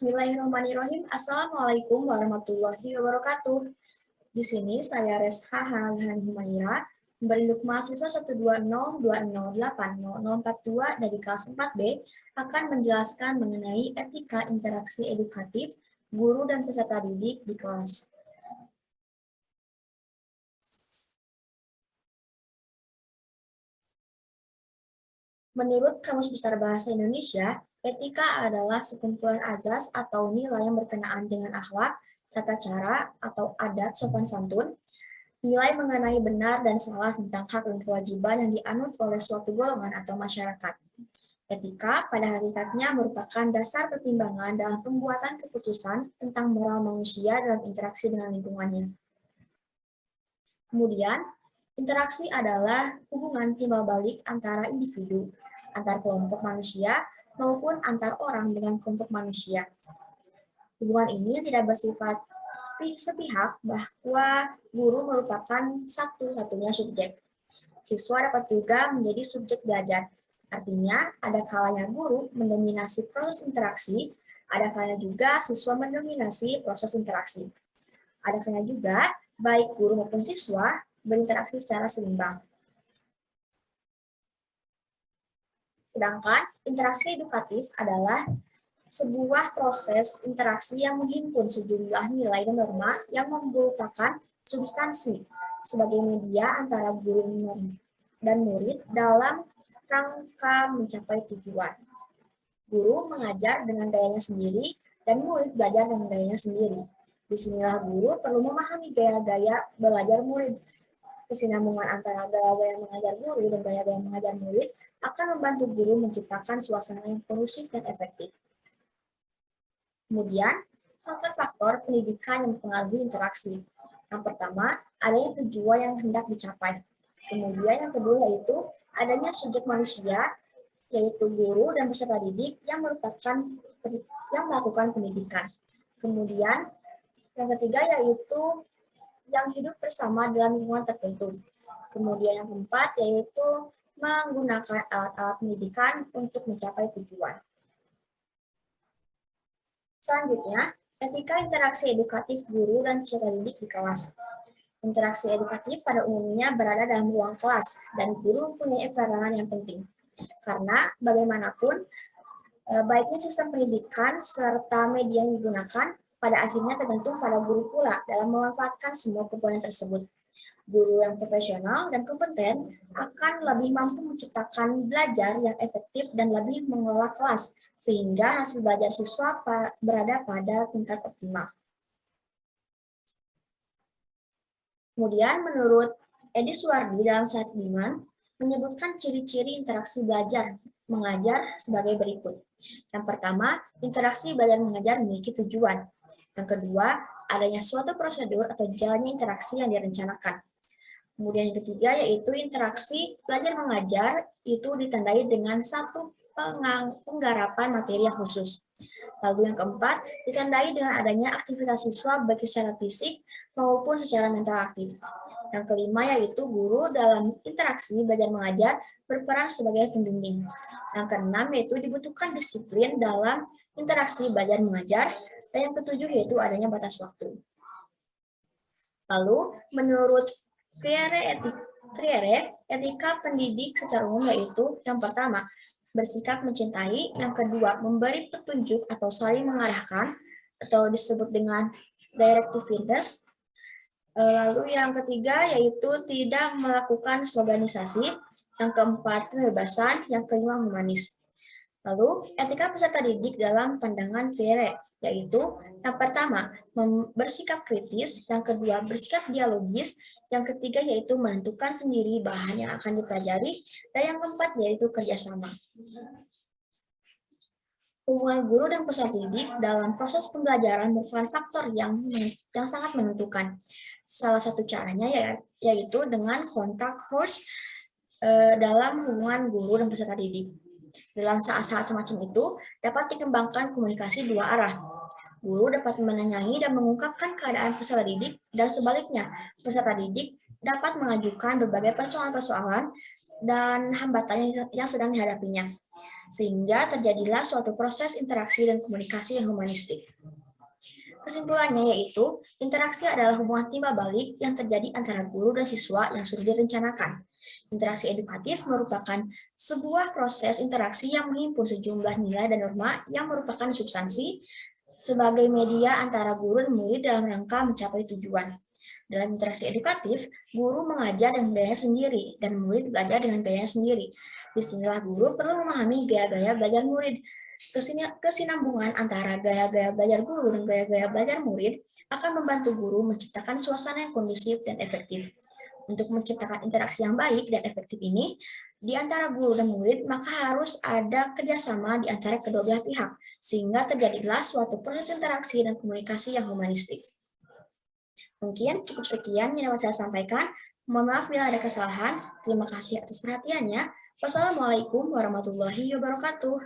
Bismillahirrahmanirrahim. Assalamualaikum warahmatullahi wabarakatuh. Di sini saya Resha Hanalhan Humaira, berinduk mahasiswa 120208042 dari kelas 4B akan menjelaskan mengenai etika interaksi edukatif guru dan peserta didik di kelas. Menurut Kamus Besar Bahasa Indonesia, etika adalah sekumpulan azas atau nilai yang berkenaan dengan akhlak, tata cara, atau adat sopan santun, nilai mengenai benar dan salah tentang hak dan kewajiban yang dianut oleh suatu golongan atau masyarakat. Etika pada hakikatnya merupakan dasar pertimbangan dalam pembuatan keputusan tentang moral manusia dalam interaksi dengan lingkungannya. Kemudian, interaksi adalah hubungan timbal balik antara individu, antar kelompok manusia, maupun antar orang dengan kelompok manusia. Hubungan ini tidak bersifat sepihak bahwa guru merupakan satu-satunya subjek. Siswa dapat juga menjadi subjek belajar. Artinya, ada kalanya guru mendominasi proses interaksi, ada kalanya juga siswa mendominasi proses interaksi. Ada kalanya juga baik guru maupun siswa berinteraksi secara seimbang. Sedangkan interaksi edukatif adalah sebuah proses interaksi yang menghimpun sejumlah nilai dan norma yang merupakan substansi sebagai media antara guru dan murid dalam rangka mencapai tujuan. Guru mengajar dengan gayanya sendiri dan murid belajar dengan gayanya sendiri. Disinilah guru perlu memahami gaya-gaya belajar murid. Kesinambungan antara gaya-gaya mengajar guru dan gaya-gaya mengajar murid akan membantu guru menciptakan suasana yang kondusif dan efektif. Kemudian, faktor-faktor pendidikan yang mempengaruhi interaksi. Yang pertama, adanya tujuan yang hendak dicapai. Kemudian yang kedua yaitu adanya subjek manusia, yaitu guru dan peserta didik yang melakukan pendidikan. Kemudian yang ketiga yaitu yang hidup bersama dalam lingkungan tertentu. Kemudian yang keempat yaitu menggunakan alat-alat pendidikan untuk mencapai tujuan. Selanjutnya, etika interaksi edukatif guru dan peserta didik di kelas. Interaksi edukatif pada umumnya berada dalam ruang kelas, dan guru mempunyai peranan yang penting. Karena bagaimanapun, baiknya sistem pendidikan serta media yang digunakan pada akhirnya tergantung pada guru pula dalam memanfaatkan semua komponen tersebut. Guru yang profesional dan kompeten akan lebih mampu menciptakan belajar yang efektif dan lebih mengelola kelas, sehingga hasil belajar siswa berada pada tingkat optimal. Kemudian menurut Edi Suwardi dalam Syarif Biman, menyebutkan ciri-ciri interaksi belajar mengajar sebagai berikut. Yang pertama, interaksi belajar mengajar memiliki tujuan. Yang kedua, adanya suatu prosedur atau jalannya interaksi yang direncanakan. Kemudian yang ketiga yaitu interaksi belajar mengajar itu ditandai dengan satu penggarapan materi yang khusus. Lalu yang keempat ditandai dengan adanya aktivitas siswa baik secara fisik maupun secara mental aktif. Yang kelima yaitu guru dalam interaksi belajar mengajar berperan sebagai pembimbing. Yang keenam yaitu dibutuhkan disiplin dalam interaksi belajar mengajar. Dan yang ketujuh yaitu adanya batas waktu. Lalu menurut Freire, etika pendidik secara umum yaitu yang pertama, bersikap mencintai, yang kedua, memberi petunjuk atau saling mengarahkan, atau disebut dengan directiveness, lalu yang ketiga yaitu tidak melakukan sloganisasi, yang keempat, kebebasan, yang kelima, humanis. Lalu, etika peserta didik dalam pandangan Freire, yaitu yang pertama, bersikap kritis, yang kedua, bersikap dialogis, yang ketiga yaitu menentukan sendiri bahan yang akan dipelajari, dan yang keempat yaitu kerjasama. Hubungan guru dan peserta didik dalam proses pembelajaran merupakan faktor yang sangat menentukan. Salah satu caranya yaitu dengan kontak host dalam hubungan guru dan peserta didik. Dalam saat-saat semacam itu, dapat dikembangkan komunikasi dua arah. Guru dapat menanyai dan mengungkapkan keadaan peserta didik, dan sebaliknya, peserta didik dapat mengajukan berbagai persoalan-persoalan dan hambatan yang sedang dihadapinya. sehingga terjadilah suatu proses interaksi dan komunikasi yang humanistik. Kesimpulannya yaitu, interaksi adalah hubungan timbal balik yang terjadi antara guru dan siswa yang sudah direncanakan. Interaksi edukatif merupakan sebuah proses interaksi yang menghimpun sejumlah nilai dan norma yang merupakan substansi sebagai media antara guru dan murid dalam rangka mencapai tujuan. Dalam interaksi edukatif, guru mengajar dengan gayanya sendiri dan murid belajar dengan gayanya sendiri. Disinilah guru perlu memahami gaya-gaya belajar murid. Kesinambungan antara gaya-gaya belajar guru dan gaya-gaya belajar murid akan membantu guru menciptakan suasana yang kondusif dan efektif. Untuk menciptakan interaksi yang baik dan efektif ini, di antara guru dan murid, maka harus ada kerjasama di antara kedua belah pihak, sehingga terjadilah suatu proses interaksi dan komunikasi yang humanistik. Mungkin cukup sekian yang dapat saya sampaikan. Mohon maaf bila ada kesalahan. Terima kasih atas perhatiannya. Wassalamualaikum warahmatullahi wabarakatuh.